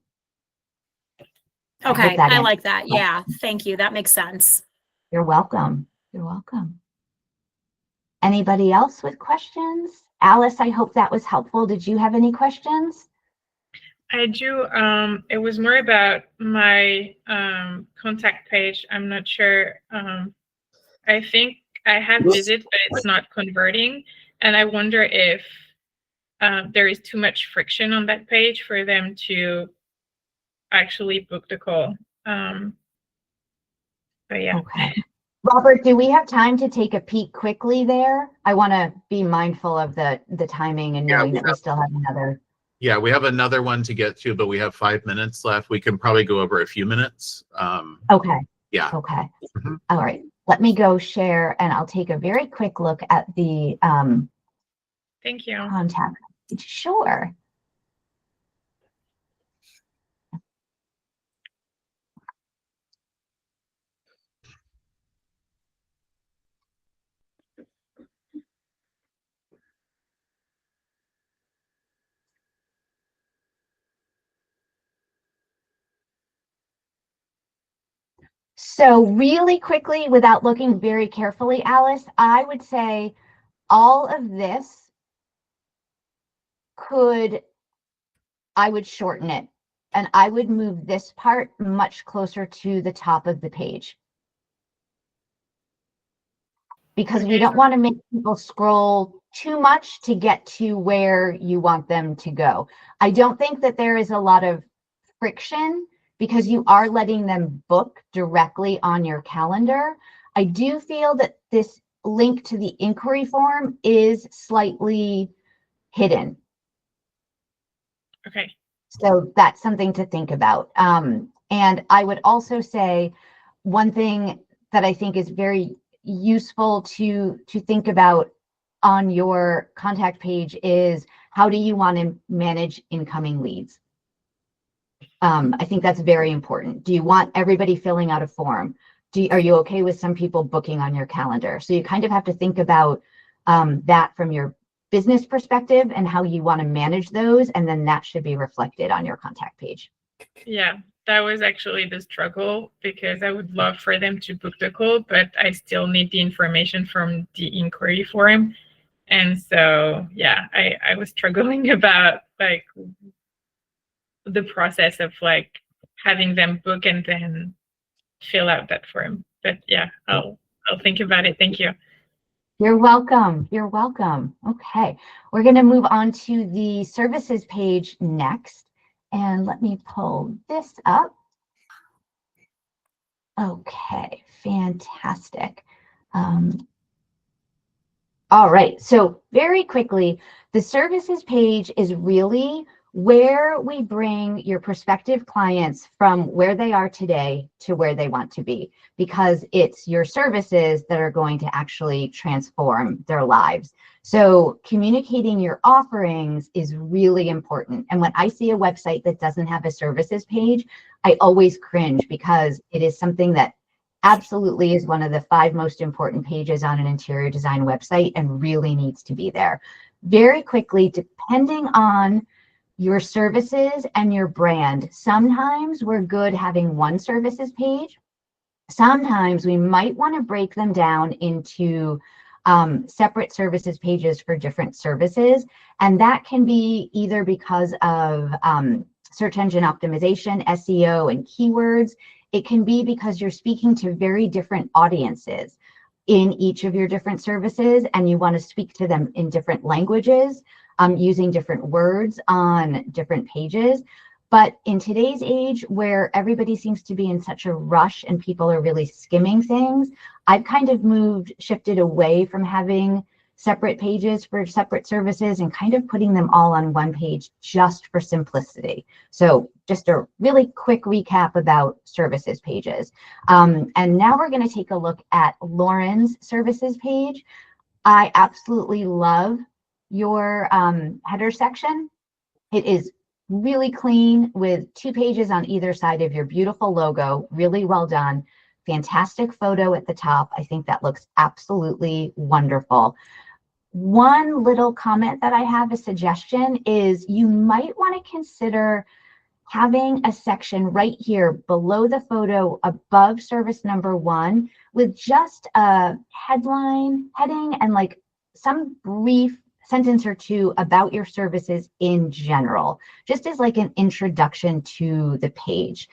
Okay, I like that. Yeah, thank you. That makes sense. You're welcome. You're welcome. Anybody else with questions? Alice, I hope that was helpful. Did you have any questions? I do. It was more about my contact page. I'm not sure. I think I have visits, but it's not converting. And I wonder if there is too much friction on that page for them to actually book the call. But yeah. Okay. Robert, do we have time to take a peek quickly there? I want to be mindful of the timing and knowing that we still have another. Yeah, we have another one to get to, but we have 5 minutes left. We can probably go over a few minutes. Okay. Yeah. Okay. All right. Let me go share and I'll take a very quick look at the Thank you. contact. Sure. So really quickly, without looking very carefully, Alice, I would say all of this I would shorten it, and I would move this part much closer to the top of the page. Because we don't want to make people scroll too much to get to where you want them to go. I don't think that there is a lot of friction because you are letting them book directly on your calendar. I do feel that this link to the inquiry form is slightly hidden. Okay. So that's something to think about. And I would also say one thing that I think is very useful to think about on your contact page is how do you want to manage incoming leads? I think that's very important. Do you want everybody filling out a form? Are you okay with some people booking on your calendar? So you kind of have to think about that from your business perspective and how you want to manage those, and then that should be reflected on your contact page. Yeah, that was actually the struggle because I would love for them to book the call, but I still need the information from the inquiry form. And so, yeah, I was struggling about like the process of like having them book and then fill out that form. But yeah, I'll think about it. Thank you. You're welcome. You're welcome. Okay, we're going to move on to the services page next. And let me pull this up. Okay, fantastic. All right, so very quickly, the services page is really where we bring your prospective clients from where they are today to where they want to be, because it's your services that are going to actually transform their lives. So communicating your offerings is really important. And when I see a website that doesn't have a services page, I always cringe, because it is something that absolutely is one of the 5 most important pages on an interior design website and really needs to be there. Very quickly, depending on your services and your brand, sometimes we're good having one services page. Sometimes we might want to break them down into separate services pages for different services. And that can be either because of search engine optimization, SEO, and keywords. It can be because you're speaking to very different audiences in each of your different services, and you want to speak to them in different languages, using different words on different pages. But in today's age, where everybody seems to be in such a rush and people are really skimming things, I've kind of shifted away from having separate pages for separate services and kind of putting them all on one page just for simplicity. So just a really quick recap about services pages. And now we're going to take a look at Lauren's services page. I absolutely love your header section. It is really clean with 2 pages on either side of your beautiful logo. Really well done. Fantastic photo at the top. I think that looks absolutely wonderful. One little comment that I have, a suggestion, is you might want to consider having a section right here below the photo above service number 1 with just a heading and like some brief sentence or 2 about your services in general, just as like an introduction to the page.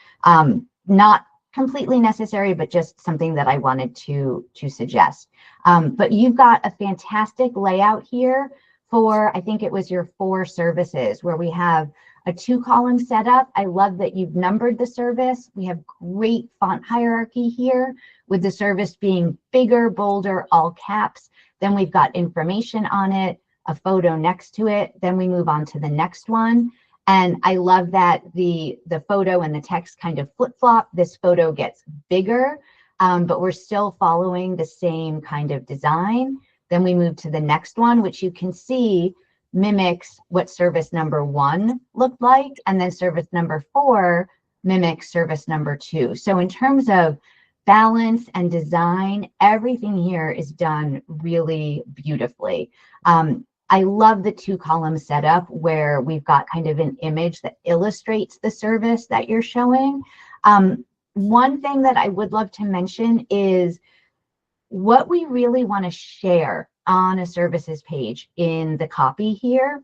Not completely necessary, but just something that I wanted to suggest. But you've got a fantastic layout here for, I think it was your 4 services, where we have a 2-column setup. I love that you've numbered the service. We have great font hierarchy here, with the service being bigger, bolder, all caps. Then we've got information on it, a photo next to it. Then we move on to the next one. And I love that the photo and the text kind of flip-flop. This photo gets bigger, but we're still following the same kind of design. Then we move to the next one, which you can see mimics what service number 1 looked like. And then service number 4 mimics service number 2. So in terms of balance and design, everything here is done really beautifully. I love the 2-column setup where we've got kind of an image that illustrates the service that you're showing. One thing that I would love to mention is what we really want to share on a services page in the copy here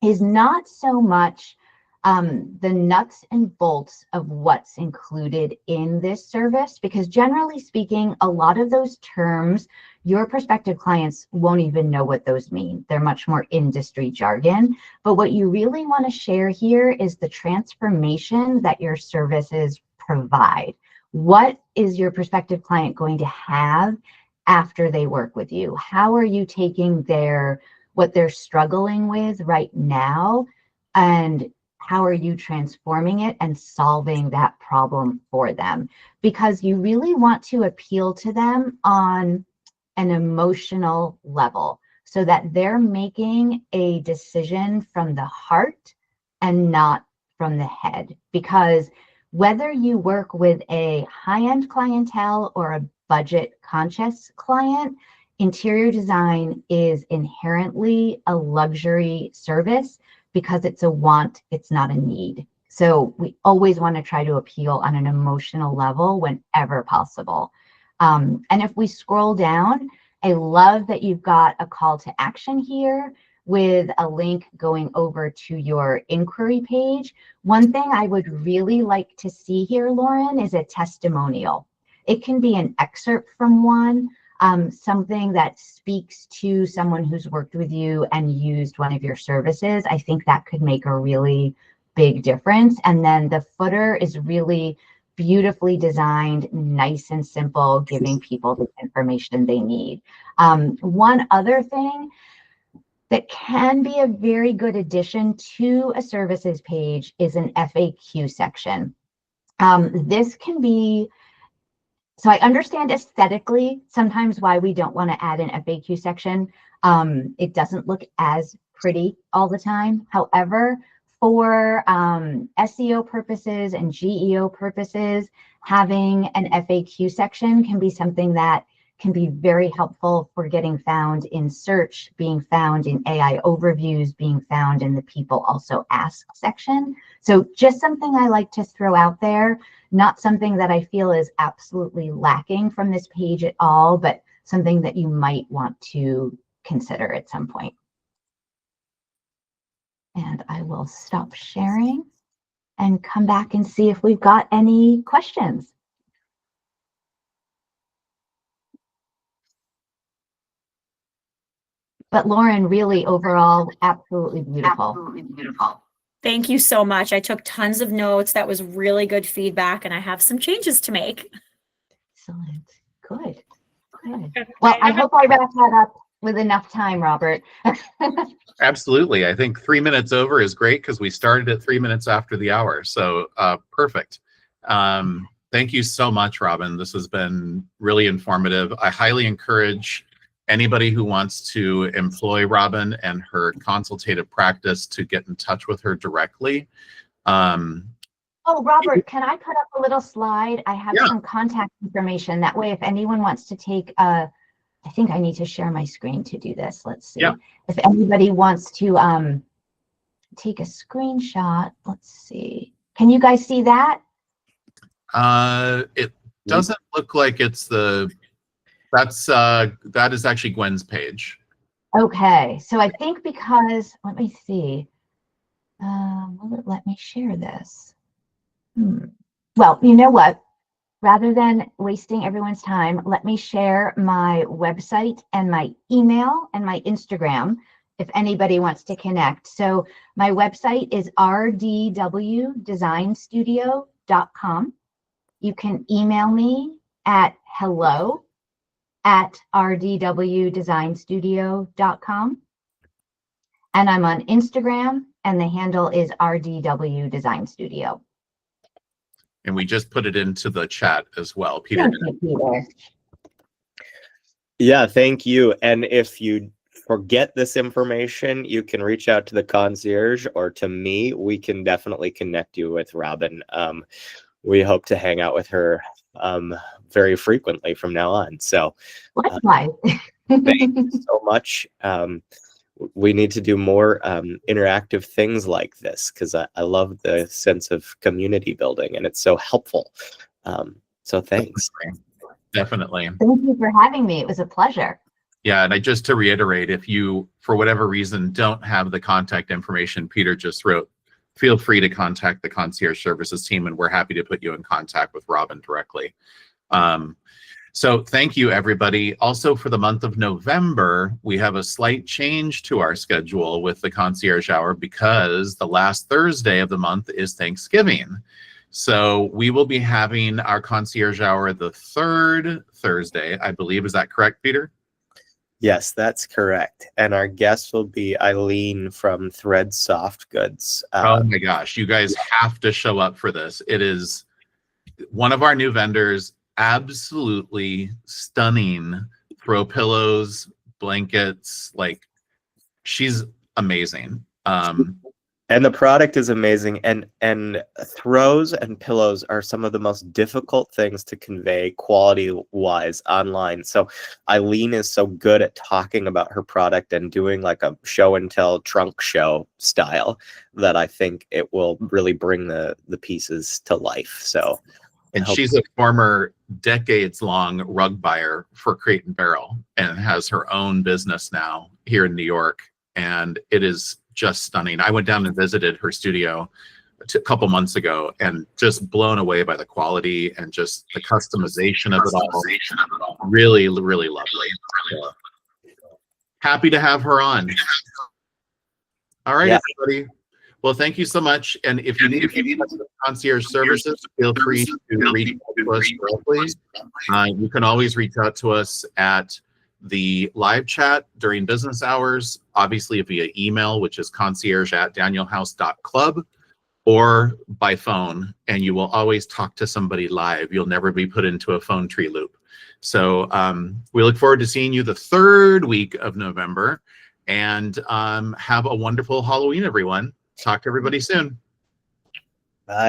is not so much the nuts and bolts of what's included in this service, because generally speaking, a lot of those terms, your prospective clients won't even know what those mean. They're much more industry jargon. But what you really want to share here is the transformation that your services provide. What is your prospective client going to have after they work with you? How are you taking what they're struggling with right now, and how are you transforming it and solving that problem for them? Because you really want to appeal to them on an emotional level so that they're making a decision from the heart and not from the head. Because whether you work with a high-end clientele or a budget-conscious client, interior design is inherently a luxury service because it's a want, it's not a need. So we always want to try to appeal on an emotional level whenever possible. And if we scroll down, I love that you've got a call to action here with a link going over to your inquiry page. One thing I would really like to see here, Lauren, is a testimonial. It can be an excerpt from one, something that speaks to someone who's worked with you and used one of your services. I think that could make a really big difference. And then the footer is really beautifully designed, nice and simple, giving people the information they need. One other thing, that can be a very good addition to a services page is an FAQ section. This can be, so I understand aesthetically sometimes why we don't want to add an FAQ section. It doesn't look as pretty all the time. However, for SEO purposes and GEO purposes, having an FAQ section can be something that can be very helpful for getting found in search, being found in AI overviews, being found in the people also ask section. So just something I like to throw out there, not something that I feel is absolutely lacking from this page at all, but something that you might want to consider at some point. And I will stop sharing and come back and see if we've got any questions. But Lauren, really overall, absolutely beautiful. Absolutely beautiful. Thank you so much. I took tons of notes. That was really good feedback, and I have some changes to make. Excellent. Good. Good. Well, I hope I wrapped that up with enough time, Robert. Absolutely. I think 3 minutes over is great because we started at 3 minutes after the hour. So perfect. Thank you so much, Robin. This has been really informative. I highly encourage anybody who wants to employ Robin and her consultative practice to get in touch with her directly. Oh, Robert, can I put up a little slide? I have some contact information. That way, if anyone wants to take I think I need to share my screen to do this. Let's see. Yeah. If anybody wants to take a screenshot, let's see. Can you guys see that? It doesn't look like it's the... that is actually Gwen's page. Okay, so I think because, let me see, will it let me share this? Well, you know what? Rather than wasting everyone's time, let me share my website and my email and my Instagram if anybody wants to connect. So my website is rdwdesignstudio.com. You can email me at hello@rdwdesignstudio.com. And I'm on Instagram, and the handle is RDW Design Studio. And we just put it into the chat as well, Peter. Thank you, Peter. Yeah, thank you. And if you forget this information, you can reach out to the concierge or to me. We can definitely connect you with Robin. We hope to hang out with her very frequently from now on. So likewise. Thank you so much. We need to do more interactive things like this because I love the sense of community building and it's so helpful. So thanks. Definitely. Thank you for having me. It was a pleasure. Yeah, and just to reiterate, if you, for whatever reason, don't have the contact information Peter just wrote, feel free to contact the concierge services team and we're happy to put you in contact with Robin directly. So thank you, everybody. Also, for the month of November, we have a slight change to our schedule with the concierge hour because the last Thursday of the month is Thanksgiving. So we will be having our concierge hour the third Thursday, I believe. Is that correct, Peter? Yes, that's correct. And our guest will be Eileen from Thread Soft Goods. Oh my gosh, you guys have to show up for this. It is one of our new vendors. Absolutely stunning throw pillows, blankets. Like, she's amazing. And the product is amazing. And throws and pillows are some of the most difficult things to convey quality-wise online. So Eileen is so good at talking about her product and doing like a show and tell trunk show style that I think it will really bring the pieces to life. So. And she's a former decades-long rug buyer for Crate and Barrel and has her own business now here in New York. And it is just stunning. I went down and visited her studio a couple months ago and just blown away by the quality and just the customization of it all. Really, really lovely. Happy to have her on. All right, everybody. Well, thank you so much. And if you need concierge services, feel free to reach out to us directly. You can always reach out to us at the live chat during business hours, obviously via email, which is concierge@danielhouse.club, or by phone, and you will always talk to somebody live. You'll never be put into a phone tree loop. So we look forward to seeing you the 3rd week of November, and have a wonderful Halloween, everyone. Talk to everybody soon.